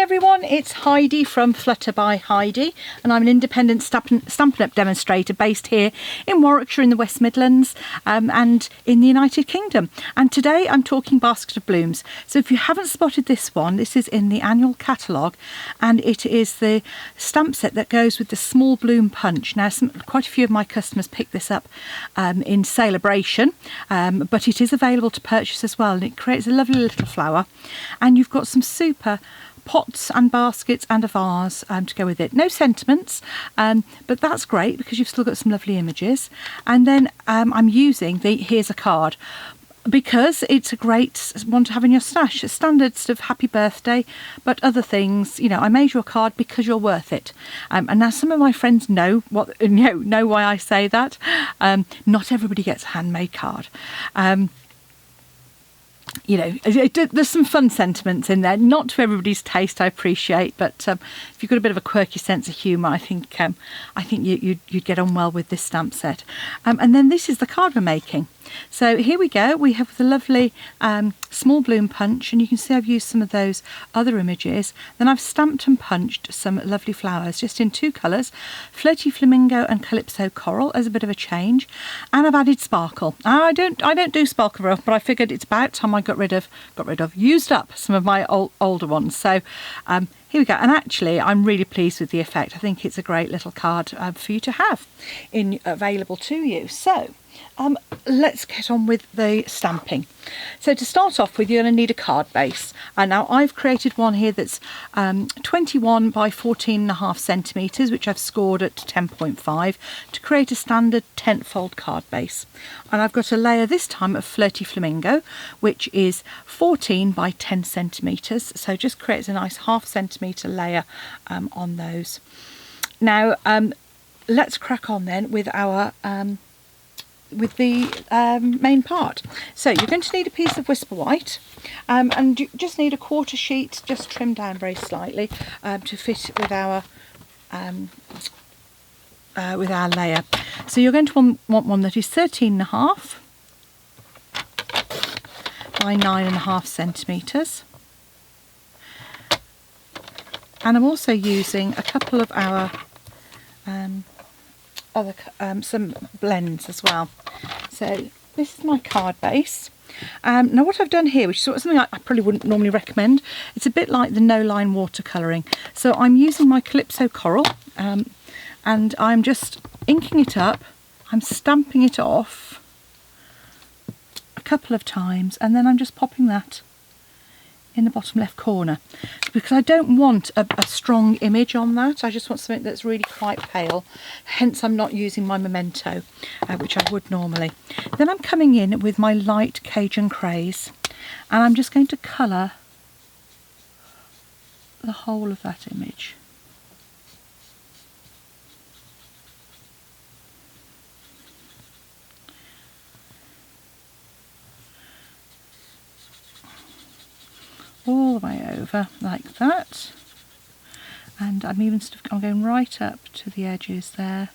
everyone, it's Heidi from Flutter by Heidi, and I'm an independent Stampin' Up demonstrator based here in Warwickshire in the West Midlands and in the United Kingdom. And today I'm talking Basket of Blooms. So if you haven't spotted this one, this is in the annual catalogue, and it is the stamp set that goes with the small bloom punch. Now quite a few of my customers picked this up in celebration, but it is available to purchase as well, and it creates a lovely little flower. And you've got some super pots and baskets and a vase to go with it. No sentiments, but that's great because you've still got some lovely images. And then I'm using the Here's a Card because it's a great one to have in your stash. It's standard sort of happy birthday, but other things, you know, I made you a card because you're worth it. And now some of my friends know why I say that. Not everybody gets a handmade card. You know, there's some fun sentiments in there, not to everybody's taste, I appreciate, but if you've got a bit of a quirky sense of humour, I think you'd get on well with this stamp set. And then this is the card we're making. So here we go, we have the lovely small bloom punch, and you can see I've used some of those other images. Then I've stamped and punched some lovely flowers just in two colours, Flirty Flamingo and Calypso Coral as a bit of a change, and I've added sparkle. I don't do sparkle very often, but I figured it's about time I used up some of my older ones. So here we go, and actually I'm really pleased with the effect. I think it's a great little card for you to have available to you. So let's get on with the stamping. So to start off with, you're going to need a card base. And now I've created one here that's 21 by 14.5 centimetres, which I've scored at 10.5 to create a standard 10th-fold card base. And I've got a layer this time of Flirty Flamingo, which is 14 by 10 centimetres. So just creates a nice half-centimetre layer on those. Now let's crack on then with our with the main part. So you're going to need a piece of Whisper White, and you just need a quarter sheet, just trimmed down very slightly to fit with our layer. So you're going to want one that is 13.5 by 9.5 centimetres. And I'm also using a couple of our some blends as well. So this is my card base. Now what I've done here, which is something I probably wouldn't normally recommend, it's a bit like the no line watercolouring. So I'm using my Calypso Coral and I'm just inking it up, I'm stamping it off a couple of times, and then I'm just popping that in the bottom left corner, because I don't want a strong image on that. I just want something that's really quite pale, hence I'm not using my memento, which I would normally. Then I'm coming in with my light Cajun Craze, and I'm just going to colour the whole of that image. All the way over like that, and I'm going right up to the edges there.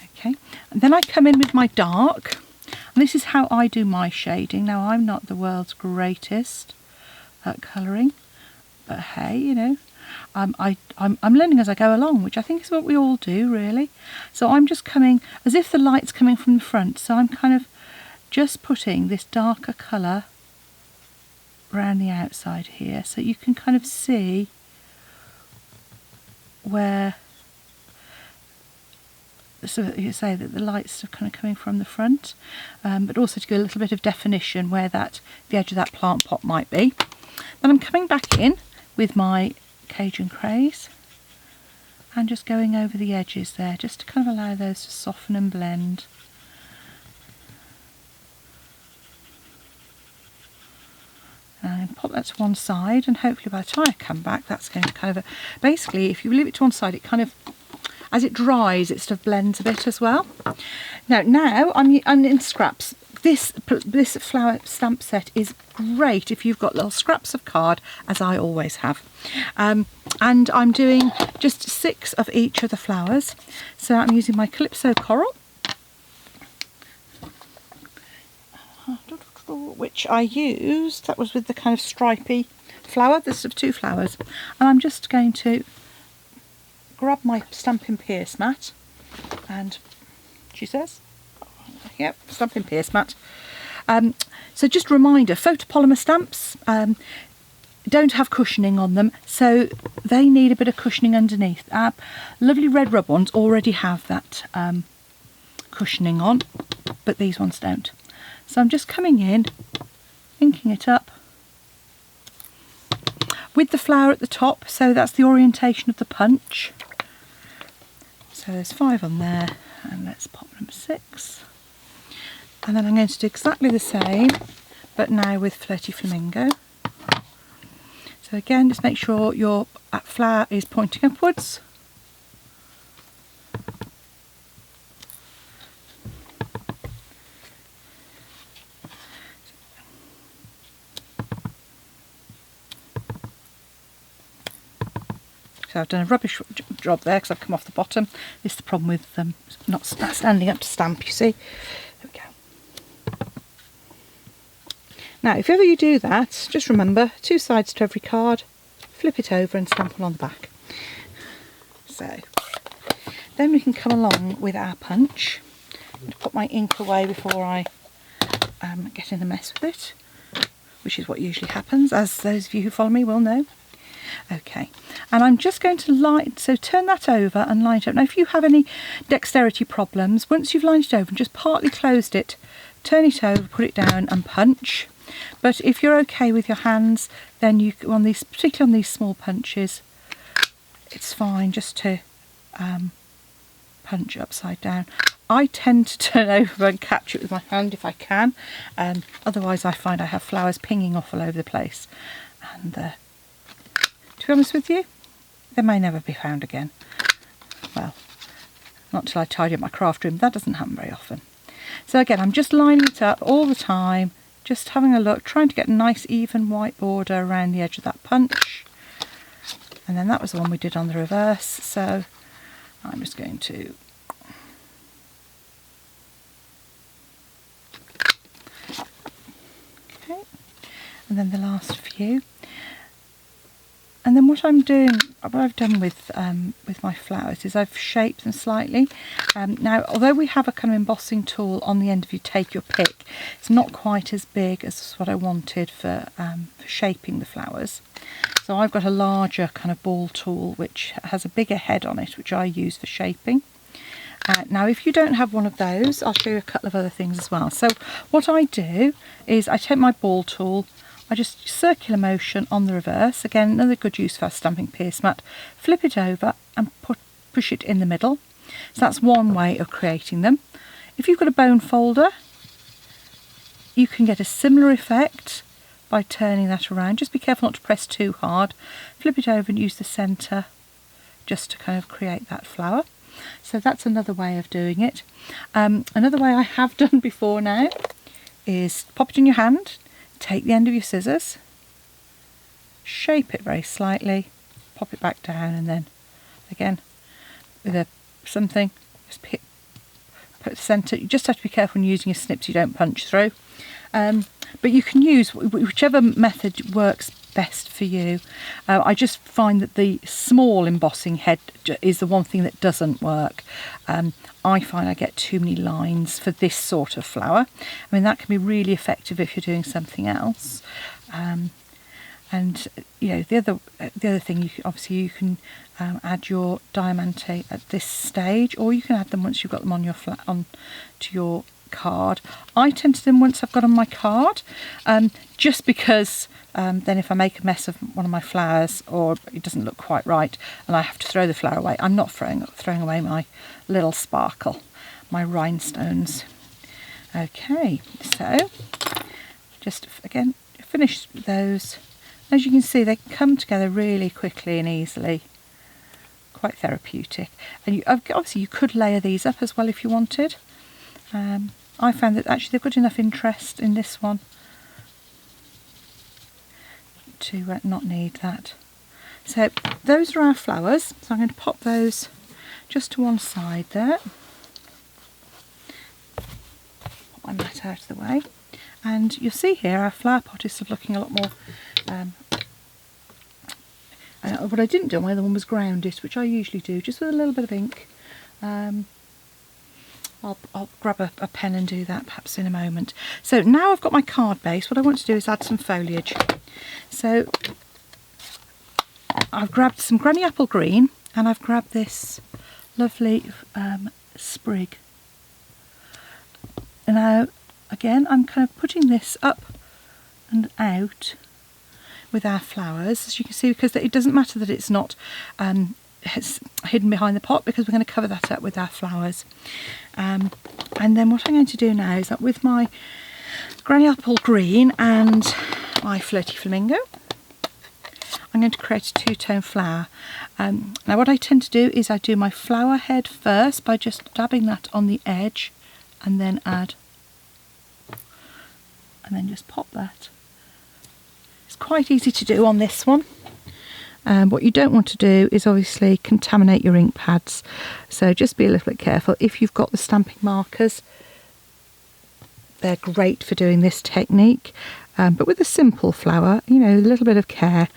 Okay, and then I come in with my dark, and this is how I do my shading. Now I'm not the world's greatest at colouring, but hey, you know, I'm learning as I go along, which I think is what we all do really. So I'm just coming as if the light's coming from the front, so I'm kind of just putting this darker colour around the outside here, so you can kind of see where, so you say that the lights are kind of coming from the front, but also to give a little bit of definition where the edge of that plant pot might be. Then I'm coming back in with my Cajun Craze and just going over the edges there, just to kind of allow those to soften and blend. And pop that to one side, and hopefully by the time I come back, that's going to kind of basically, if you leave it to one side, it kind of, as it dries, it sort of blends a bit as well. Now I'm in scraps. This flower stamp set is great if you've got little scraps of card, as I always have. And I'm doing just 6 of each of the flowers. So I'm using my Calypso Coral, which I used, that was with the kind of stripy flower, this of 2 flowers, and I'm just going to grab my Stampin' Pierce mat, and she says, yep, Stampin' Pierce mat. So just a reminder, photopolymer stamps don't have cushioning on them, so they need a bit of cushioning underneath. Lovely red rub ones already have that cushioning on, but these ones don't. So I'm just coming in, inking it up with the flower at the top, so that's the orientation of the punch. So there's 5 on there, and let's pop number 6. And then I'm going to do exactly the same, but now with Flirty Flamingo. So again, just make sure your flower is pointing upwards. So I've done a rubbish job there because I've come off the bottom. This is the problem with not standing up to stamp, you see. There we go. Now, if ever you do that, just remember 2 sides to every card, flip it over and stamp one on the back. So then we can come along with our punch. I'm going to put my ink away before I get in the mess with it, which is what usually happens, as those of you who follow me will know. Okay, and I'm just going to turn that over and line it up. Now, if you have any dexterity problems, once you've lined it over and just partly closed it, turn it over, put it down and punch. But if you're okay with your hands, then you, particularly on these small punches, it's fine just to punch upside down. I tend to turn over and catch it with my hand if I can, otherwise I find I have flowers pinging off all over the place, and to be honest with you, they may never be found again. Well, not till I tidy up my craft room. That doesn't happen very often. So again, I'm just lining it up all the time, just having a look, trying to get a nice even white border around the edge of that punch. And then that was the one we did on the reverse, so I'm just going to okay, and then the last few. And then what I've done with my flowers is I've shaped them slightly. Now, although we have a kind of embossing tool on the end of your take your pick, it's not quite as big as what I wanted for shaping the flowers. So I've got a larger kind of ball tool which has a bigger head on it, which I use for shaping. Now, if you don't have one of those, I'll show you a couple of other things as well. So what I do is I take my ball tool, I just circular motion on the reverse, again another good use for our Stampin' Pierce mat, flip it over and push it in the middle. So that's one way of creating them. If you've got a bone folder, you can get a similar effect by turning that around. Just be careful not to press too hard. Flip it over and use the centre just to kind of create that flower. So that's another way of doing it. Another way I have done before now is pop it in your hand, take the end of your scissors, shape it very slightly, pop it back down, and then again with something, just put the centre. You just have to be careful when using your snips you don't punch through. But you can use whichever method works best for you. I just find that the small embossing head is the one thing that doesn't work. I find I get too many lines for this sort of flower. I mean, that can be really effective if you're doing something else. And you know, the other thing, you can add your diamante at this stage, or you can add them once you've got them on your to your card. I tend to do them once I've got on my card, just because then if I make a mess of one of my flowers or it doesn't look quite right and I have to throw the flower away, I'm not throwing away my little sparkle, my rhinestones. Okay, so just again finish those. As you can see, they come together really quickly and easily, quite therapeutic. And obviously you could layer these up as well if you wanted. I found that actually they've got enough interest in this one to not need that. So those are our flowers. So I'm going to pop those just to one side there. Pop my mat out of the way. And you'll see here our flower pot is sort of looking a lot more What I didn't do, my other one was ground it, which I usually do, just with a little bit of ink. I'll grab a pen and do that perhaps in a moment. So now I've got my card base, what I want to do is add some foliage. So I've grabbed some granny apple green, and I've grabbed this lovely sprig. And now again I'm kind of putting this up and out with our flowers, as you can see, because it doesn't matter that it's not it's hidden behind the pot, because we're going to cover that up with our flowers. And then what I'm going to do now is that with my granny apple green and my flirty flamingo, I'm going to create a two-tone flower. Now what I tend to do is I do my flower head first by just dabbing that on the edge, and then add, and then just pop that. It's quite easy to do on this one. What you don't want to do is obviously contaminate your ink pads, so just be a little bit careful. If you've got the stamping markers, they're great for doing this technique, but with a simple flower, you know, a little bit of care,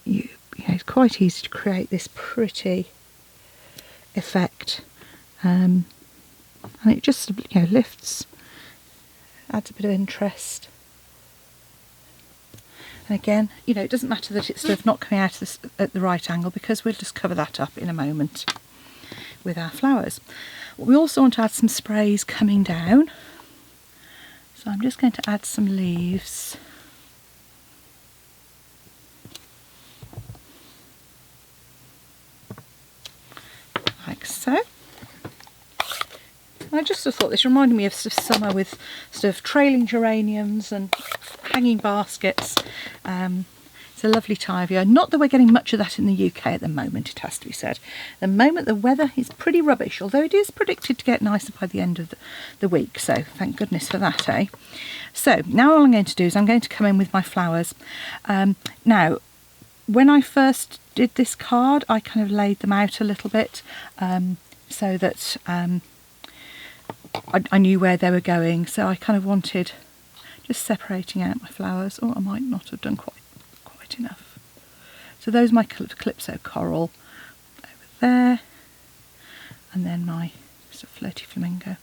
you know, it's quite easy to create this pretty effect, and it just, you know, lifts, adds a bit of interest. And again, you know, it doesn't matter that it's sort of not coming out at the right angle, because we'll just cover that up in a moment with our flowers. We also want to add some sprays coming down, so I'm just going to add some leaves. Like so. I just thought this reminded me of sort of summer, with sort of trailing geraniums and hanging baskets. It's a lovely time of year. Not that we're getting much of that in the UK at the moment, it has to be said. At the moment the weather is pretty rubbish, although it is predicted to get nicer by the end of the week, so thank goodness for that, eh? So now all I'm going to do is I'm going to come in with my flowers. Now, when I first did this card, I kind of laid them out a little bit, so that I knew where they were going, so I kind of wanted just separating out my flowers. Oh, I might not have done quite enough. So those are my calypso coral over there, and then my sort of flirty flamingo.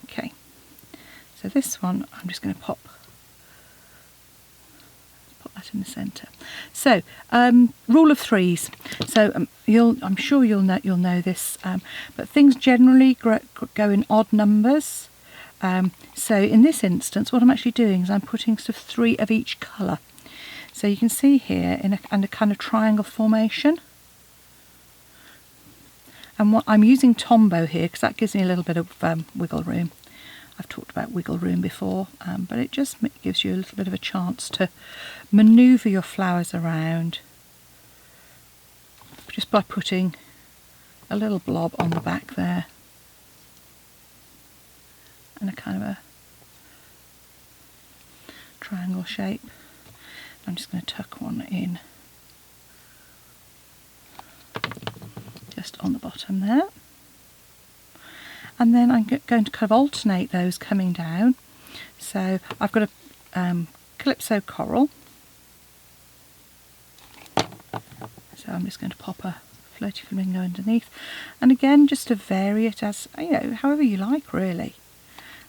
Okay, so this one I'm just going to pop that in the centre. So rule of threes. So I'm sure you'll know this, but things generally go in odd numbers. So in this instance, what I'm actually doing is I'm putting sort of 3 of each colour. So you can see here in a kind of triangle formation. And what I'm using Tombow here, because that gives me a little bit of wiggle room. I've talked about wiggle room before, but it just gives you a little bit of a chance to manoeuvre your flowers around, just by putting a little blob on the back there, and a kind of a triangle shape. I'm just going to tuck one in just on the bottom there. And then I'm going to kind of alternate those coming down. So I've got a calypso coral. So I'm just going to pop a flirty flamingo underneath. And again, just to vary it as, you know, however you like really.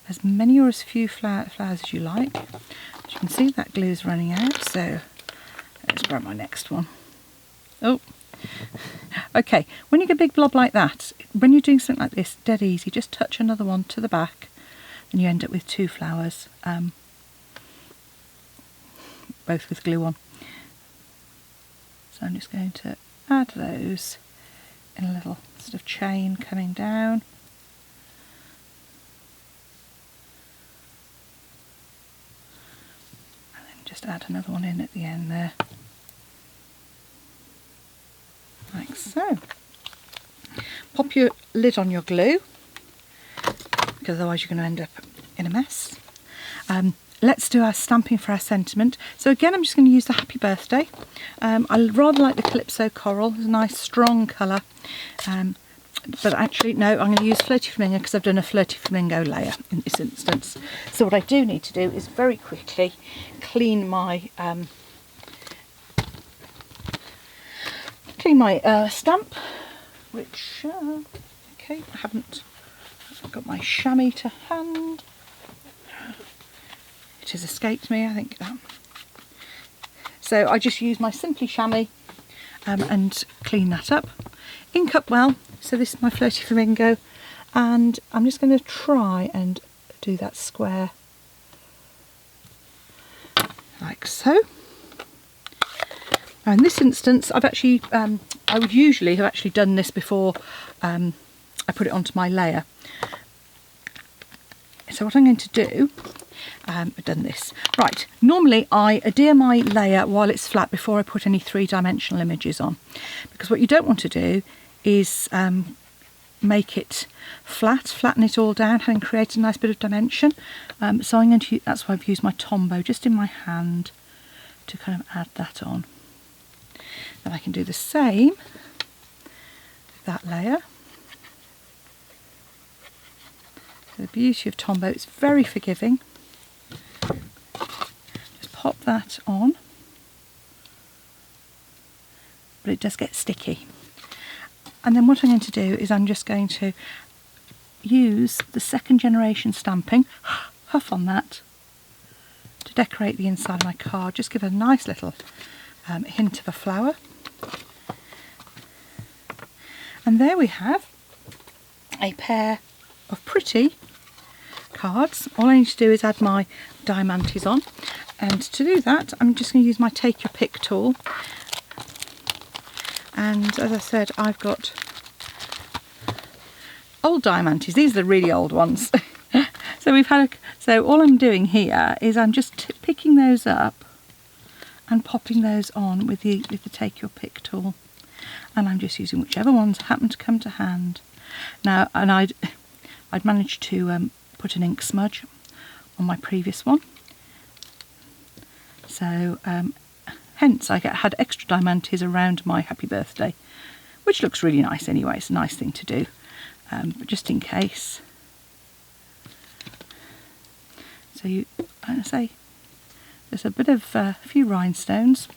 As many or as few flowers as you like. As you can see, that glue is running out, so let's grab my next one. Oh, okay, when you get a big blob like that, when you're doing something like this, dead easy, just touch another one to the back and you end up with 2 flowers, both with glue on. So I'm just going to add those in a little sort of chain coming down. And then just add another one in at the end there. Like so. Pop your lid on your glue, because otherwise you're going to end up in a mess. Let's do our stamping for our sentiment. So again, I'm just going to use the Happy Birthday. I rather like the Calypso Coral. It's a nice strong colour. But actually, no, I'm going to use Flirty Flamingo because I've done a Flirty Flamingo layer in this instance. So what I do need to do is very quickly clean my clean my stamp, which, okay, I've got my chamois to hand. It has escaped me, I think. So I just use my Simply chamois and clean that up. Ink up well, so this is my Flirty Flamingo, and I'm just going to try and do that square like so. Now in this instance, I've actually, I would usually have actually done this before I put it onto my layer. So what I'm going to do, I've done this. Right, normally I adhere my layer while it's flat before I put any three-dimensional images on. Because what you don't want to do is make it flatten it all down and create a nice bit of dimension. So I'm going to, that's why I've used my Tombow just in my hand to kind of add that on. Then I can do the same with that layer. So the beauty of Tombow, it's very forgiving. Just pop that on, but it does get sticky. And then what I'm going to do is I'm just going to use the second generation stamping, huff on that, to decorate the inside of my card. Just give a nice little hint of a flower. And there we have a pair of pretty cards. All I need to do is add my diamantes on, and to do that I'm just going to use my Take Your Pick tool. And as I said, I've got old diamantes. These are the really old ones. So all I'm doing here is I'm just picking those up and popping those on with the Take Your Pick tool. And I'm just using whichever ones happen to come to hand. Now, and I'd managed to put an ink smudge on my previous one. So hence I had extra diamantes around my happy birthday, which looks really nice anyway. It's a nice thing to do, but just in case. So I say, there's a bit of a few rhinestones.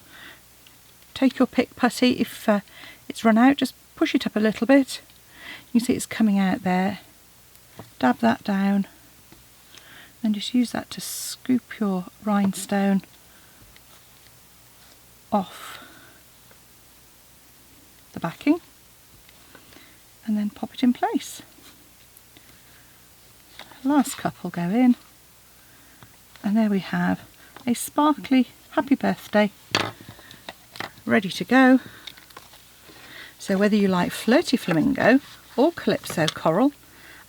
Take your pick putty. If it's run out, just push it up a little bit. You can see it's coming out there. Dab that down, and just use that to scoop your rhinestone off the backing, and then pop it in place. Last couple go in, and there we have a sparkly happy birthday ready to go. So whether you like Flirty Flamingo or Calypso Coral,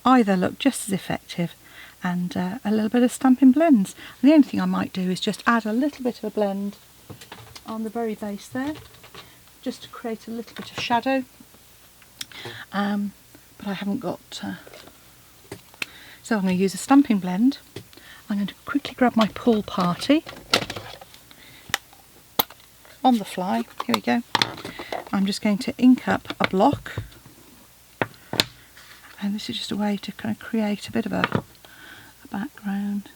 either look just as effective, and a little bit of Stampin' Blends. And the only thing I might do is just add a little bit of a blend on the very base there, just to create a little bit of shadow, but I haven't got so I'm going to use a Stampin' Blend. I'm going to quickly grab my Pool Party on the fly. Here we go. I'm just going to ink up a block, and this is just a way to kind of create a bit of a background.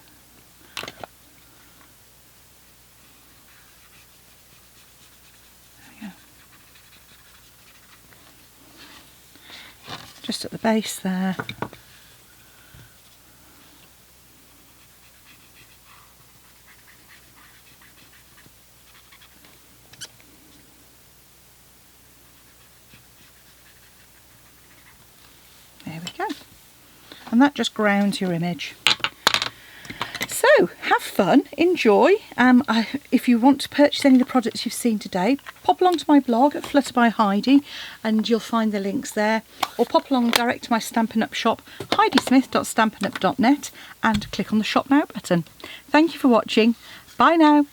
Just at the base there. There we go. And that just grounds your image. So, have fun, enjoy. If you want to purchase any of the products you've seen today, pop along to my blog at Flutter by Heidi, and you'll find the links there. Or pop along direct to my Stampin' Up shop, heidismith.stampinup.net, and click on the Shop Now button. Thank you for watching. Bye now.